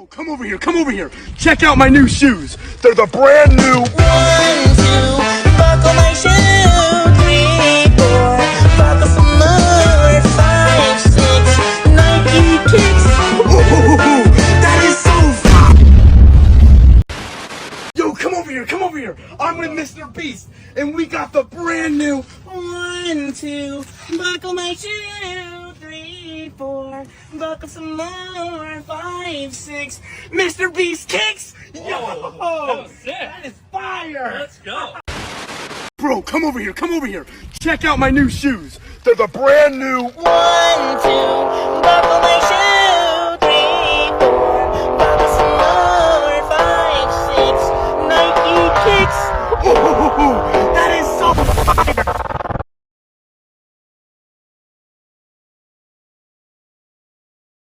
Come over here, come over here. Check out my new shoes. They're the brand new. 1, 2, buckle my shoe. 3, 4, buckle some more. 5, 6, Nike kicks. Ooh, that is so fun. Yo, come over here, come over here. I'm with Mr. Beast, and we got the brand new. 1, 2, buckle my shoe. 3, 4, buckle some more. 5, 6, Mr. Beast kicks. Yo, that was sick. that is fire. Let's go. Bro, come over here, come over here. Check out my new shoes. They're the brand new. 1, 2, buckle my shoe.